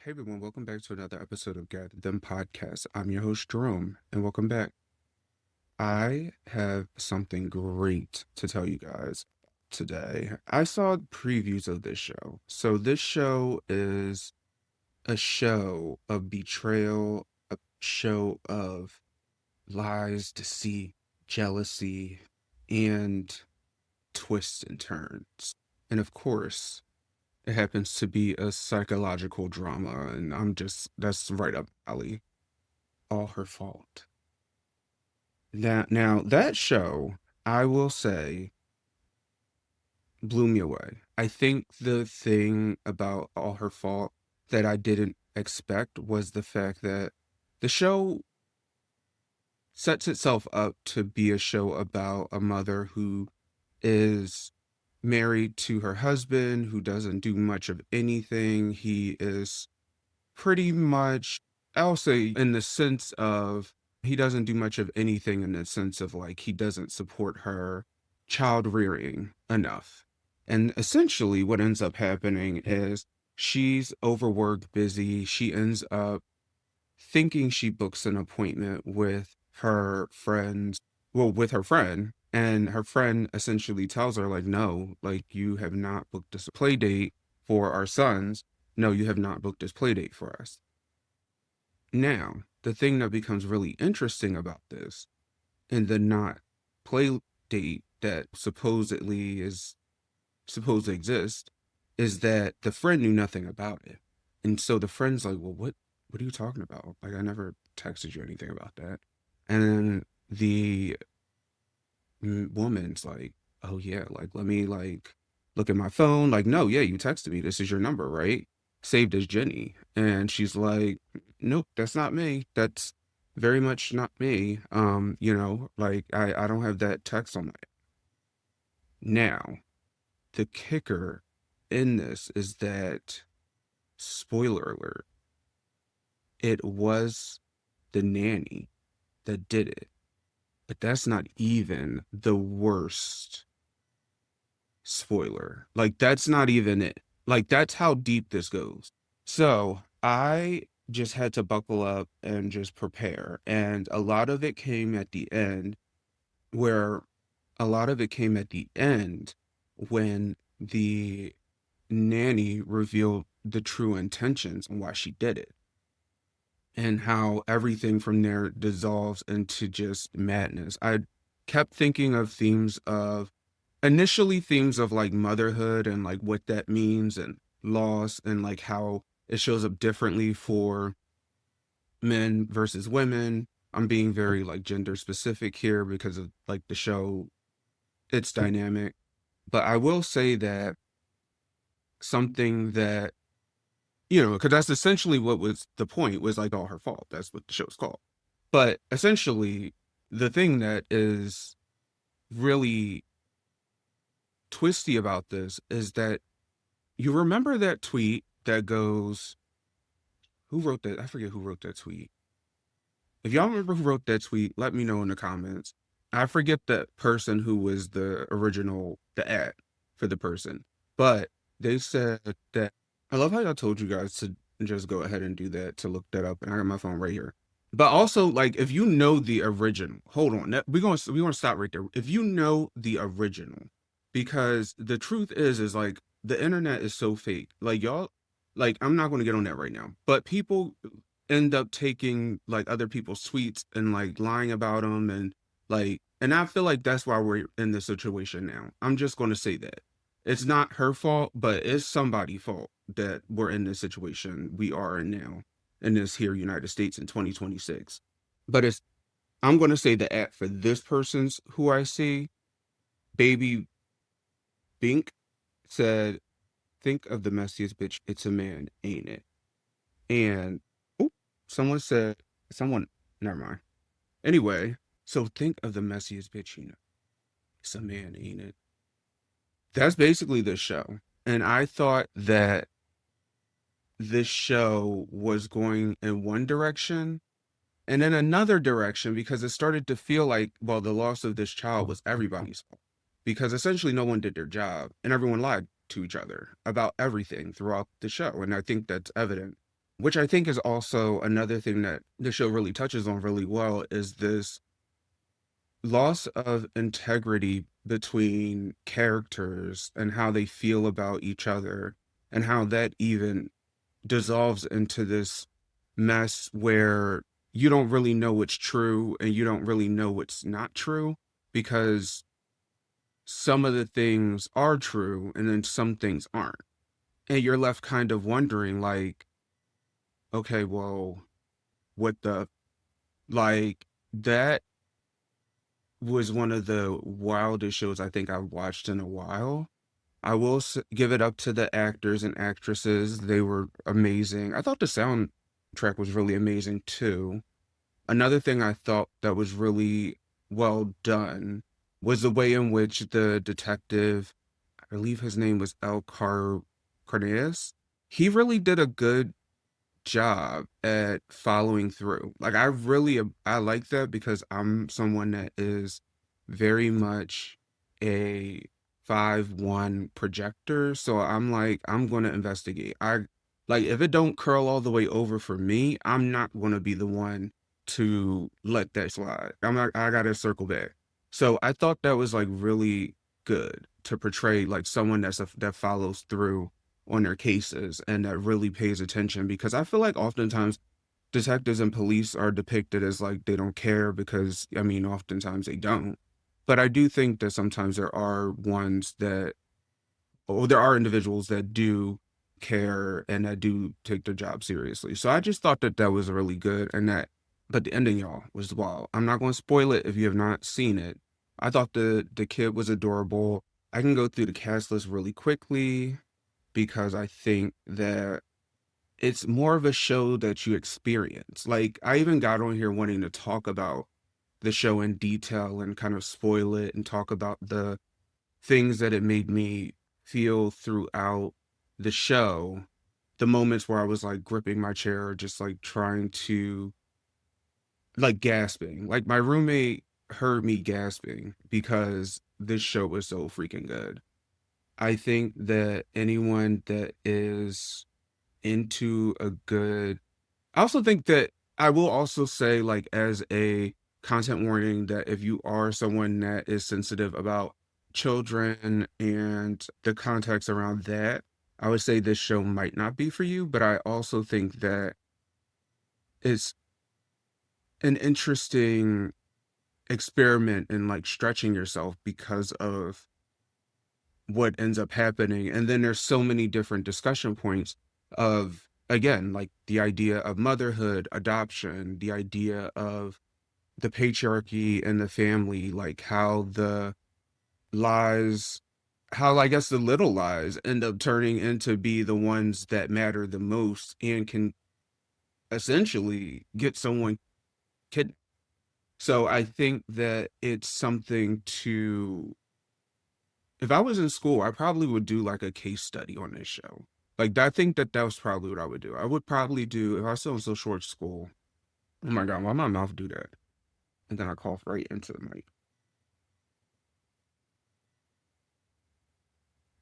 Hey everyone, welcome back to another episode of Gather Them Podcast. I'm your host Jerome, and welcome back. I have something great to tell you guys today. I saw previews of this show. So this show is a show of betrayal, a show of lies, deceit, jealousy, and twists and turns. And of course, it happens to be a psychological drama, and that's right up my alley. All her fault. Now that show, I will say, blew me away. I think the thing about All Her Fault that I didn't expect was the fact that the show sets itself up to be a show about a mother who is married to her husband, who doesn't do much of anything. He is pretty much, I'll say, in the sense of he doesn't do much of anything in the sense of like he doesn't support her child rearing enough. And essentially, what ends up happening is she's overworked, busy. She ends up thinking she books an appointment with her friends, well, with her friend. And her friend essentially tells her, like, no, like, you have not booked this play date for our sons. No, you have not booked this play date for us. Now, the thing that becomes really interesting about this and the not play date that is supposed to exist is that the friend knew nothing about it. And so the friend's like, well, what are you talking about? Like, I never texted you anything about that. And then the woman's like, oh yeah, like, let me like look at my phone. Like, no, yeah, you texted me. This is your number, right? Saved as Jenny. And she's like, nope, that's not me. That's very much not me. Like I don't have that text on my now. The kicker in this is that, spoiler alert, it was the nanny that did it. But that's not even the worst spoiler. Like, that's not even it. Like, that's how deep this goes. So I just had to buckle up and just prepare. And a lot of it came at the end, where a lot of it came at the end when the nanny revealed the true intentions and why she did it, and how everything from there dissolves into just madness. I kept thinking of initially themes of like motherhood and like what that means and loss and like how it shows up differently for men versus women. I'm being very like gender specific here because of like the show, it's dynamic. But I will say that something that, because that's essentially what was the point, was like all her fault. That's what the show's called. But essentially, the thing that is really twisty about this is that you remember that tweet that goes, who wrote that? I forget who wrote that tweet. If y'all remember who wrote that tweet, let me know in the comments. I forget the person who was the original, the ad for the person. But they said that, I love how I told you guys to just go ahead and do that, to look that up. And I got my phone right here. But also, like, if you know the original, hold on, we're gonna stop right there. If you know the original, because the truth is like the internet is so fake. Like y'all, like I'm not gonna get on that right now. But people end up taking like other people's tweets and like lying about them, and like, and I feel like that's why we're in this situation now. I'm just gonna say that it's not her fault, but it's somebody's fault that we're in this situation we are in now in this here United States in 2026. But I'm going to say the app for this person's who I see, Baby Bink said, think of the messiest bitch. It's a man, ain't it? And oh, someone said, someone, never mind. Anyway, so think of the messiest bitch, It's a man, ain't it? That's basically the show. And I thought that this show was going in one direction and in another direction, because it started to feel like, well, the loss of this child was everybody's fault, because essentially no one did their job and everyone lied to each other about everything throughout the show. And I think that's evident which I think is also another thing that the show really touches on really well, is this loss of integrity between characters and how they feel about each other, and how that even dissolves into this mess where you don't really know what's true and you don't really know what's not true, because some of the things are true and then some things aren't. And you're left kind of wondering, like, okay, well, what the, like, that was one of the wildest shows I think I've watched in a while. I will give it up to the actors and actresses. They were amazing. I thought the soundtrack was really amazing too. Another thing I thought that was really well done was the way in which the detective, I believe his name was Carneas, he really did a good job at following through. Like, I really I like that, because I'm someone that is very much a 5-1 projector. So I'm like, I'm gonna investigate. I like, if it don't curl all the way over for me, I'm not gonna be the one to let that slide. I'm not, I gotta circle back. So I thought that was like really good to portray like someone that follows through on their cases and that really pays attention, because I feel like oftentimes detectives and police are depicted as like they don't care, because I mean oftentimes they don't. But I do think that sometimes there are ones that, or there are individuals that do care and that do take their job seriously. So I just thought that that was really good, and that, but the ending, y'all, was wild. I'm not going to spoil it if you have not seen it. I thought the kid was adorable. I can go through the cast list really quickly, because I think that it's more of a show that you experience. Like, I even got on here wanting to talk about the show in detail and kind of spoil it and talk about the things that it made me feel throughout the show. The moments where I was like gripping my chair, just like trying to, like, gasping. Like, my roommate heard me gasping because this show was so freaking good. I think that anyone that is into a good, I also think that, I will also say, like, as a content warning, that if you are someone that is sensitive about children and the context around that, I would say this show might not be for you. But I also think that it's an interesting experiment in like stretching yourself because of what ends up happening. And then there's so many different discussion points of, again, like the idea of motherhood, adoption, the idea of the patriarchy and the family, like how the lies, how I guess the little lies end up turning into be the ones that matter the most and can essentially get someone kidnapped. So I think that it's something to, if I was in school, I probably would do like a case study on this show. Like, I think that that was probably what I would do. I would probably do, if I was still in social work school. Oh my God, why my mouth do that? And then I cough right into the mic.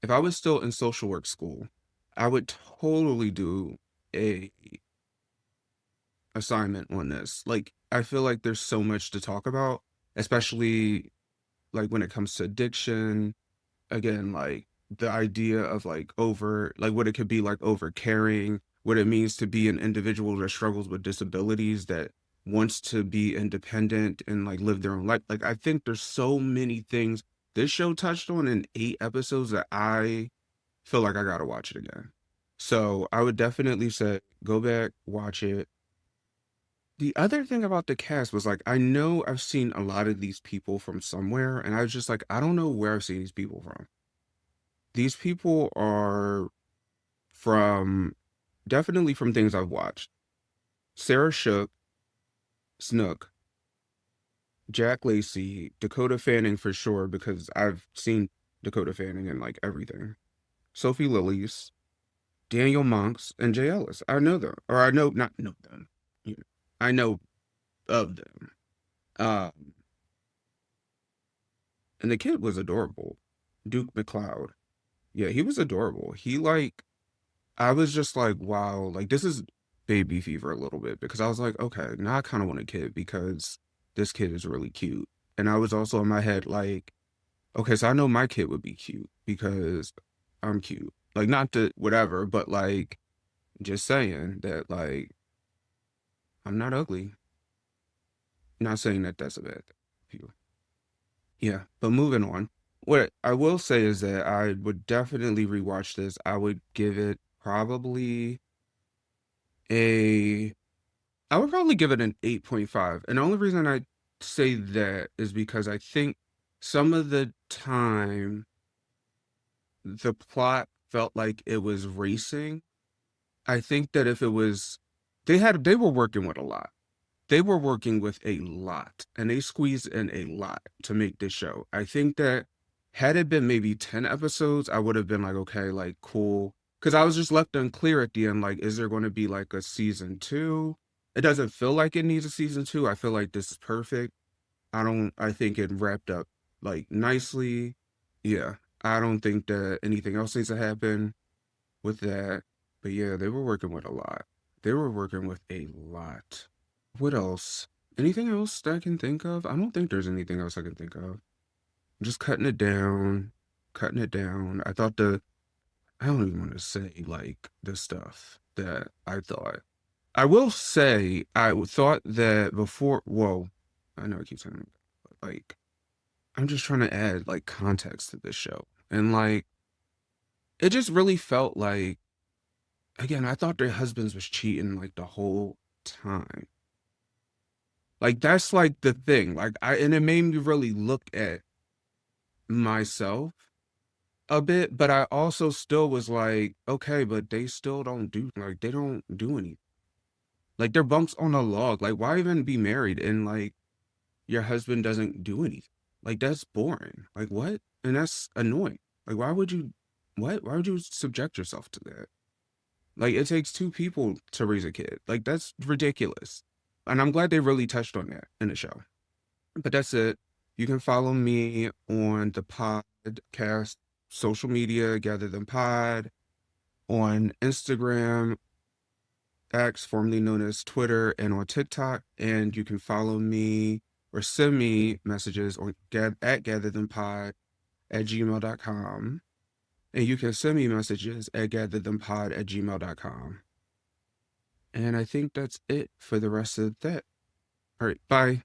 If I was still in social work school, I would totally do a assignment on this. Like, I feel like there's so much to talk about, especially like when it comes to addiction. Again, like the idea of like over, like what it could be like over caring, what it means to be an individual that struggles with disabilities, that wants to be independent and like live their own life. Like, I think there's so many things this show touched on in 8 episodes that I feel like I gotta watch it again. So I would definitely say go back, watch it. The other thing about the cast was like, I know I've seen a lot of these people from somewhere, and I was just like, I don't know where I've seen these people from. These people are from, definitely from things I've watched. Sarah Shook, Snook, Jack Lacey, Dakota Fanning for sure, because I've seen Dakota Fanning in like everything. Sophie Lillis, Daniel Monks, and Jay Ellis. I know them, or I know, not know them. You know, I know of them. Um, and the kid was adorable. Duke McLeod. Yeah, he was adorable. He like, I was just like, wow, like this is baby fever a little bit because I was like, okay, now I kind of want a kid because this kid is really cute. And I was also in my head like, okay, so I know my kid would be cute because I'm cute. Like, not to whatever, but like, just saying that, like, I'm not ugly. Not saying that that's a bad thing. Yeah, but moving on. What I will say is that I would definitely rewatch this. I would give it probably a I would probably give it an 8.5. And the only reason I say that is because I think some of the time the plot felt like it was racing. I think that if it was they were working with a lot. They were working with a lot and they squeezed in a lot to make this show. I think that had it been maybe 10 episodes, I would have been like, okay, like cool. Cause I was just left unclear at the end, like, is there going to be like a season two? It doesn't feel like it needs a season two. I feel like this is perfect. I think it wrapped up like nicely. Yeah. I don't think that anything else needs to happen with that. But yeah, they were working with a lot. They were working with a lot. What else? Anything else that I can think of? I don't think there's anything else I can think of. Just cutting it down, cutting it down. I don't even want to say like the stuff that I thought. I will say, thought that before, whoa, I know I keep saying, but like, I'm just trying to add like context to this show. And like, it just really felt like, again, I thought their husbands was cheating like the whole time. Like that's like the thing. And it made me really look at myself a bit, but I also still was like, okay, but they still don't do like they don't do anything. Like they're bumps on a log. Like why even be married and like your husband doesn't do anything? Like that's boring. Like what? And that's annoying. Like why would you what? Why would you subject yourself to that? Like it takes two people to raise a kid. Like that's ridiculous. And I'm glad they really touched on that in the show. But that's it. You can follow me on the podcast social media, Gather Them Pod, on Instagram, X, formerly known as Twitter, and on TikTok. And you can follow me or send me messages on at Gather Them Pod at gmail.com. And you can send me messages at gatherthempod at gmail.com. And I think that's it for the rest of that. All right, bye.